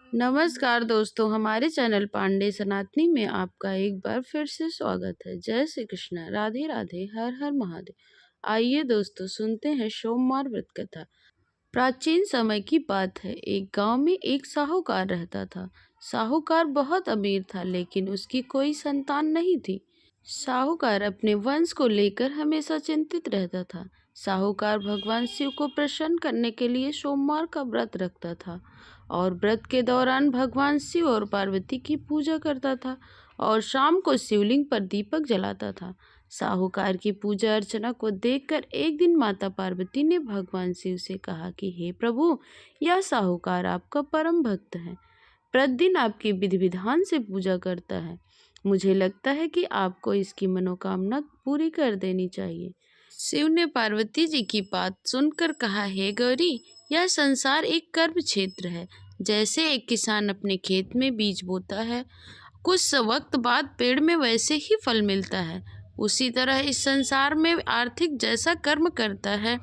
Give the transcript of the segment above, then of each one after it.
नमस्कार दोस्तों, हमारे चैनल पांडे सनातनी में आपका एक बार फिर से स्वागत है। जय श्री कृष्णा, राधे राधे, हर हर महादेव। आइए दोस्तों, सुनते हैं सोमवार व्रत कथा। प्राचीन समय की बात है। एक गांव में एक साहूकार रहता था। साहूकार बहुत अमीर था, लेकिन उसकी कोई संतान नहीं थी। साहूकार अपने वंश को लेकर हमेशा चिंतित रहता था। साहूकार भगवान शिव को प्रसन्न करने के लिए सोमवार का व्रत रखता था और व्रत के दौरान भगवान शिव और पार्वती की पूजा करता था और शाम को शिवलिंग पर दीपक जलाता था। साहूकार की पूजा अर्चना को देखकर एक दिन माता पार्वती ने भगवान शिव से कहा कि हे प्रभु, यह साहूकार आपका परम भक्त है, प्रतिदिन आपकी विधि विधान से पूजा करता है। मुझे लगता है कि आपको इसकी मनोकामना पूरी कर देनी चाहिए। शिव ने पार्वती जी की बात सुनकर कहा, हे गौरी, यह संसार एक कर्म क्षेत्र है। जैसे एक किसान अपने खेत में बीज बोता है, कुछ वक्त बाद पेड़ में वैसे ही फल मिलता है, उसी तरह इस संसार में आर्थिक जैसा कर्म करता है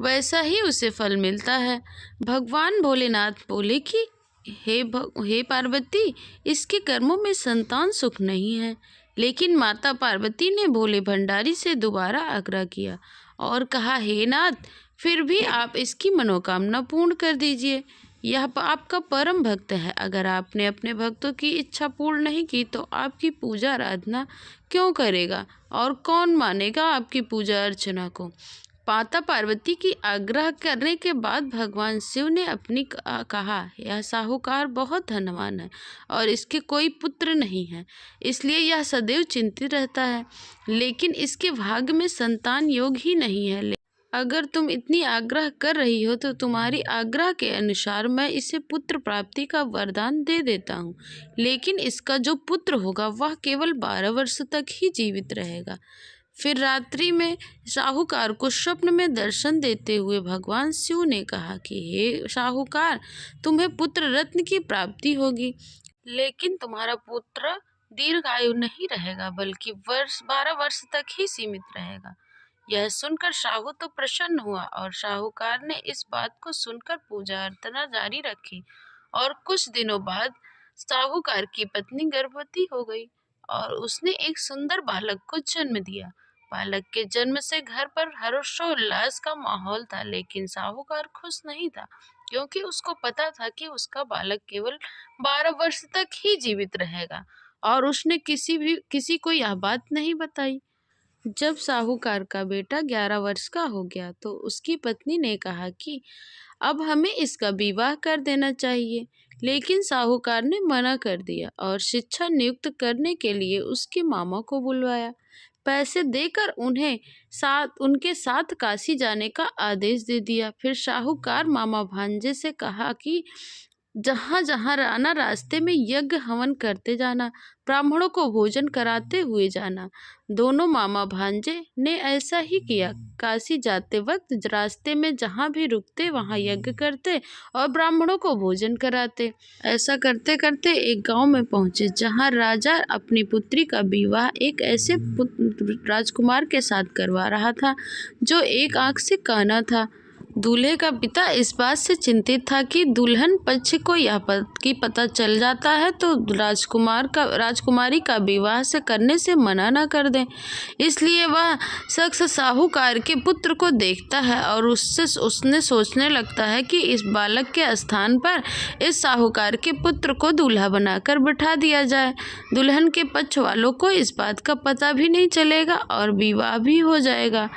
वैसा ही उसे फल मिलता है। भगवान भोलेनाथ बोले कि हे पार्वती, इसके कर्मों में संतान सुख नहीं है। लेकिन माता पार्वती ने भोले भंडारी से दोबारा आग्रह किया और कहा, हे नाथ, फिर भी आप इसकी मनोकामना पूर्ण कर दीजिए। यह आपका परम भक्त है। अगर आपने अपने भक्तों की इच्छा पूर्ण नहीं की तो आपकी पूजा आराधना क्यों करेगा और कौन मानेगा आपकी पूजा अर्चना को। माता पार्वती की आग्रह करने के बाद भगवान शिव ने अपनी कहा, यह साहूकार बहुत धनवान है और इसके कोई पुत्र नहीं है, इसलिए यह सदैव चिंतित रहता है, लेकिन इसके भाग्य में संतान योग ही नहीं है। अगर तुम इतनी आग्रह कर रही हो तो तुम्हारी आग्रह के अनुसार मैं इसे पुत्र प्राप्ति का वरदान दे देता हूँ, लेकिन इसका जो पुत्र होगा वह केवल 12 वर्ष तक ही जीवित रहेगा। फिर रात्रि में साहूकार को स्वप्न में दर्शन देते हुए भगवान शिव ने कहा कि हे साहूकार, तुम्हें पुत्र रत्न की प्राप्ति होगी, लेकिन तुम्हारा पुत्र दीर्घायु नहीं रहेगा, बल्कि 12 वर्ष तक ही सीमित रहेगा। यह सुनकर साहू तो प्रसन्न हुआ और साहूकार ने इस बात को सुनकर पूजा अर्चना जारी रखी और कुछ दिनों बाद साहूकार की पत्नी गर्भवती हो गई और उसने एक सुंदर बालक को जन्म दिया। बालक के जन्म से घर पर हर्षोल्लास का माहौल था, लेकिन साहूकार खुश नहीं था, क्योंकि उसको पता था कि उसका बालक केवल 12 वर्ष तक ही जीवित रहेगा और उसने किसी को यह बात नहीं बताई। जब साहूकार का बेटा 11 वर्ष का हो गया तो उसकी पत्नी ने कहा कि अब हमें इसका विवाह कर देना चाहिए, लेकिन साहूकार ने मना कर दिया और शिक्षा नियुक्त करने के लिए उसके मामा को बुलवाया। पैसे देकर उनके साथ काशी जाने का आदेश दे दिया। फिर साहूकार मामा भांजे से कहा कि जहाँ जहाँ आना रास्ते में यज्ञ हवन करते जाना, ब्राह्मणों को भोजन कराते हुए जाना। दोनों मामा भांजे ने ऐसा ही किया। काशी जाते वक्त रास्ते में जहाँ भी रुकते वहाँ यज्ञ करते और ब्राह्मणों को भोजन कराते। ऐसा करते करते एक गांव में पहुँचे जहाँ राजा अपनी पुत्री का विवाह एक ऐसे राजकुमार के साथ करवा रहा था जो एक आंख से काना था। दूल्हे का पिता इस बात से चिंतित था कि दुल्हन पक्ष को यह पता चल जाता है तो राजकुमारी का विवाह से करने से मना न कर दें। इसलिए वह शख्स साहूकार के पुत्र को देखता है और उसने सोचने लगता है कि इस बालक के स्थान पर इस साहूकार के पुत्र को दूल्हा बनाकर बिठा दिया जाए। दुल्हन के पक्ष वालों को इस बात का पता भी नहीं चलेगा और विवाह भी हो जाएगा।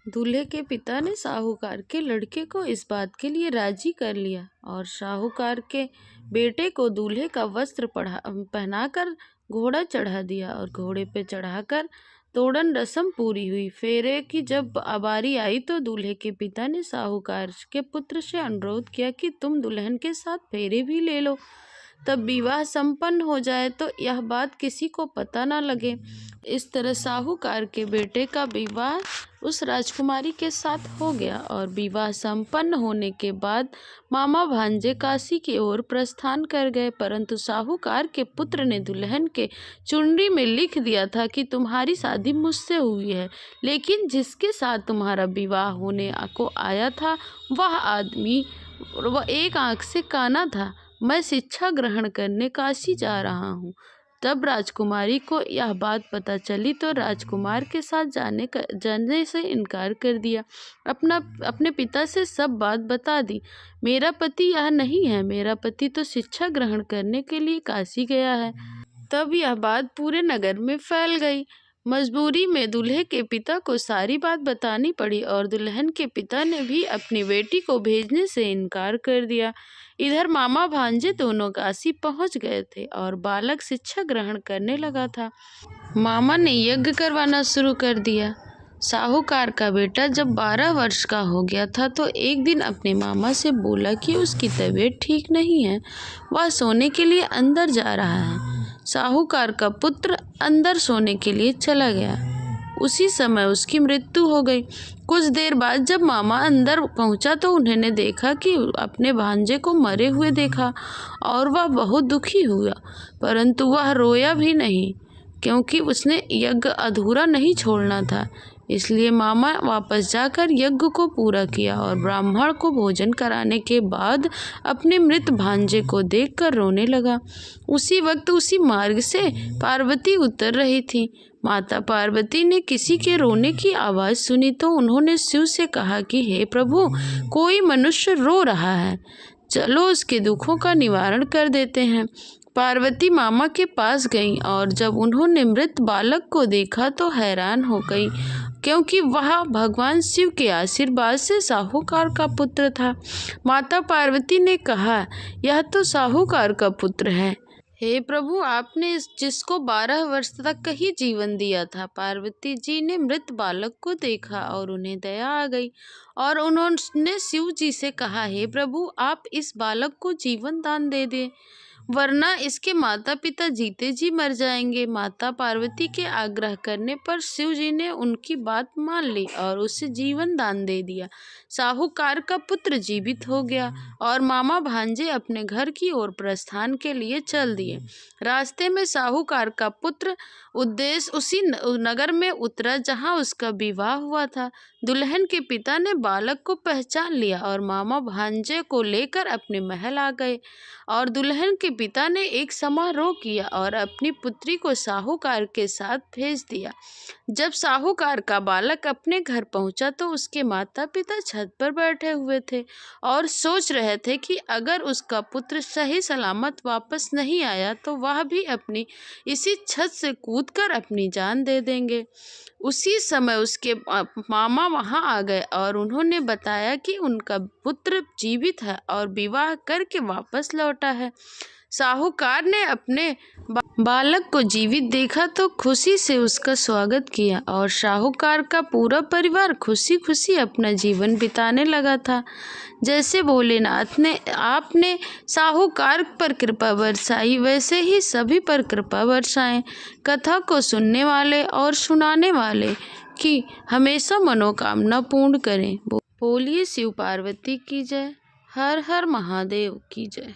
दूल्हे के पिता ने साहूकार के लड़के को इस बात के लिए राजी कर लिया और साहूकार के बेटे को दूल्हे का वस्त्र पहनाकर घोड़ा चढ़ा दिया और घोड़े पे चढ़ाकर तोड़न रस्म पूरी हुई। फेरे की जब बारी आई तो दूल्हे के पिता ने साहूकार के पुत्र से अनुरोध किया कि तुम दुल्हन के साथ फेरे भी ले लो, तब विवाह संपन्न हो जाए तो यह बात किसी को पता न लगे। इस तरह साहूकार के बेटे का विवाह उस राजकुमारी के साथ हो गया और विवाह संपन्न होने के बाद मामा भांजे काशी की ओर प्रस्थान कर गए। परंतु साहूकार के पुत्र ने दुल्हन के चुनरी में लिख दिया था कि तुम्हारी शादी मुझसे हुई है, लेकिन जिसके साथ तुम्हारा विवाह होने को आया था वह आदमी एक आंख से काना था। मैं शिक्षा ग्रहण करने काशी जा रहा हूँ। तब राजकुमारी को यह बात पता चली तो राजकुमार के साथ जाने से इनकार कर दिया। अपने पिता से सब बात बता दी। मेरा पति यह नहीं है, मेरा पति तो शिक्षा ग्रहण करने के लिए काशी गया है। तब यह बात पूरे नगर में फैल गई। मजबूरी में दूल्हे के पिता को सारी बात बतानी पड़ी और दुल्हन के पिता ने भी अपनी बेटी को भेजने से इनकार कर दिया। इधर मामा भांजे दोनों काशी पहुंच गए थे और बालक शिक्षा ग्रहण करने लगा था। मामा ने यज्ञ करवाना शुरू कर दिया। साहूकार का बेटा जब 12 वर्ष का हो गया था तो एक दिन अपने मामा से बोला कि उसकी तबीयत ठीक नहीं है, वह सोने के लिए अंदर जा रहा है। साहूकार का पुत्र अंदर सोने के लिए चला गया। उसी समय उसकी मृत्यु हो गई। कुछ देर बाद जब मामा अंदर पहुंचा तो उन्होंने देखा कि अपने भांजे को मरे हुए देखा और वह बहुत दुखी हुआ, परंतु वह रोया भी नहीं क्योंकि उसने यज्ञ अधूरा नहीं छोड़ना था। इसलिए मामा वापस जाकर यज्ञ को पूरा किया और ब्राह्मण को भोजन कराने के बाद अपने मृत भांजे को देखकर रोने लगा। उसी वक्त उसी मार्ग से पार्वती उतर रही थी। माता पार्वती ने किसी के रोने की आवाज़ सुनी तो उन्होंने शिव से कहा कि हे प्रभु, कोई मनुष्य रो रहा है, चलो उसके दुखों का निवारण कर देते हैं। पार्वती मामा के पास गईं और जब उन्होंने मृत बालक को देखा तो हैरान हो गई क्योंकि वह भगवान शिव के आशीर्वाद से साहूकार का पुत्र था। माता पार्वती ने कहा, यह तो साहूकार का पुत्र है। हे प्रभु, आपने जिसको 12 वर्ष तक ही जीवन दिया था। पार्वती जी ने मृत बालक को देखा और उन्हें दया आ गई और उन्होंने शिव जी से कहा, हे प्रभु, आप इस बालक को जीवन दान दे दें, वरना इसके माता पिता जीते जी मर जाएंगे। माता पार्वती के आग्रह करने पर शिव जी ने उनकी बात मान ली और उसे जीवन दान दे दिया। साहूकार का पुत्र जीवित हो गया और मामा भांजे अपने घर की ओर प्रस्थान के लिए चल दिए। रास्ते में साहूकार का पुत्र उद्देश्य उसी नगर में उतरा जहां उसका विवाह हुआ था। दुल्हन के पिता ने बालक को पहचान लिया और मामा भांजे को लेकर अपने महल आ गए और दुल्हन के पिता ने एक समारोह किया और अपनी पुत्री को साहूकार के साथ भेज दिया। जब साहूकार का बालक अपने घर पहुंचा तो उसके माता पिता छत पर बैठे हुए थे और सोच रहे थे कि अगर उसका पुत्र सही सलामत वापस नहीं आया तो वह भी अपनी इसी छत से कूदकर अपनी जान दे देंगे। उसी समय उसके मामा वहां आ गए और उन्होंने बताया कि उनका पुत्र जीवित है और विवाह करके वापस लौटा है। साहूकार ने अपने बालक को जीवित देखा तो खुशी से उसका स्वागत किया और साहूकार का पूरा परिवार खुशी खुशी अपना जीवन बिताने लगा था। जैसे भोलेनाथ ने आपने साहूकार पर कृपा बरसाई, वैसे ही सभी पर कृपा बरसाएं। कथा को सुनने वाले और सुनाने वाले की हमेशा मनोकामना पूर्ण करें। बोलिए शिव पार्वती की जय। हर हर महादेव की जय।